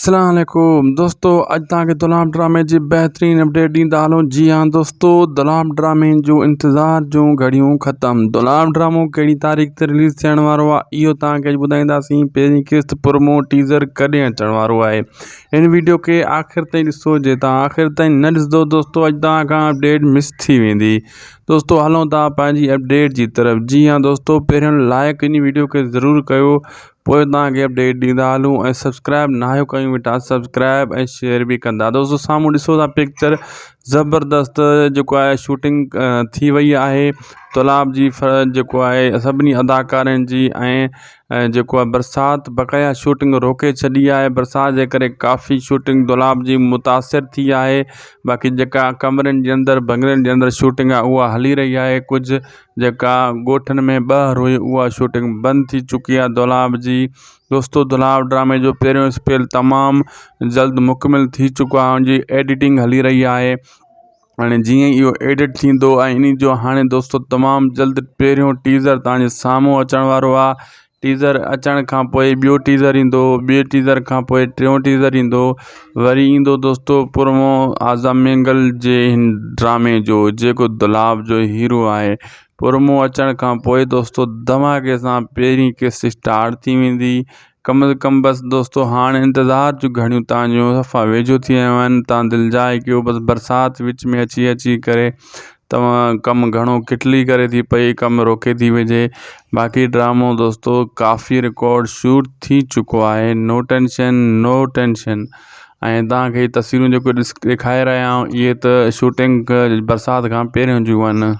अस्सलाम वालेकुम दोस्तों, अज तक दुलाम ड्रामे जी बेहतरीन अपडेट ॾींदा हलूं। जी हाँ दोस्तों, दुलाम ड्रामे जो इंतज़ार जो घड़ियों ख़त्म। दुलाम ड्रामो कहिड़ी तारीख़ ते रिलीज़ थियण वारो आहे इहो तव्हांखे अॼु ॿुधाईंदासीं। पहिरीं किस्त प्रोमो टीज़र कॾहिं अचण वारो आहे। इन वीडियो खे आख़िर ताईं ॾिसो। जे तव्हां आख़िर ताईं न ॾिसंदो दोस्तों, अॼु तव्हां खां अपडेट मिस थी वेंदी। दोस्तों हलूं था पंहिंजी अपडेट जी तरफ़। जी हाँ दोस्तों, पहिरियों लाइक इन वीडियो खे ज़रूरु कयो, पोइ तव्हांखे अपडेट ॾींदा हलूं। ऐं सब्सक्राइब ना आहियो कयूं वेठा, सब्सक्राइब ऐं शेयर बि कंदा। दोस्तों साम्हूं ॾिसो था पिक्चर, ज़बरदस्त जेको आहे शूटिंग थी वई आहे। तालाब जी जेको आहे सभिनी अदाकारनि जी ऐं जेको आहे बरसाति बक़ाया शूटिंग रोके छॾी आहे। बरसाति जे करे काफ़ी शूटिंग तालाब जी मुतासिर थी आहे। बाक़ी जेका कमरनि जे अंदरि बंगलनि जे अंदरि शूटिंग आहे उहा हली रही आहे। कुझु जेका ॻोठनि में ॿाहिरि हुई उहा शूटिंग बंदि थी चुकी आहे तालाब जी। दोस्तों दुलाम ड्रामे जो पहिरियों स्पेल तमामु जल्द मुकमिल थी चुको आहे, उनजी एडिटिंग हली रही आहे। हाणे जीअं इहो एडिट थींदो ऐं इन जो हाणे दोस्तों तमामु जल्द पहिरियों टीज़र तव्हांजे साम्हूं अचण वारो आहे। टीज़र अचण खां पोइ ॿियो टीज़र ईंदो, ॿिए टीज़र खां पोइ टियों टीज़र ईंदो, वरी ईंदो दोस्तों प्रोमो आज़म मेंगल जे हिन ड्रामे जो जेको दुलाब जो हीरो आहे। प्रोमो अचण खां पोइ दोस्तों धमाके सां पहिरीं किस्त स्टार्ट थी वेंदी। कम से कम बसि दोस्तों हाणे इंतज़ार जूं घड़ियूं तव्हांजो सफ़ा वेझो थी वियूं आहिनि। तव्हां दिलि जाए कयो, बसि बरसाति विच में अची करे तव्हां कमु घणो किटली करे थी पई, कमु रोके थी वेझे। बाक़ी ड्रामो दोस्तों काफ़ी रिकॉर्ड शूट थी चुको आहे। नो टेंशन नो टेंशन। ऐं तव्हांखे तस्वीरूं जेको ॾेखारे रहिया आहियूं इहे त शूटिंग बरसाति खां पहिरियों जूं आहिनि।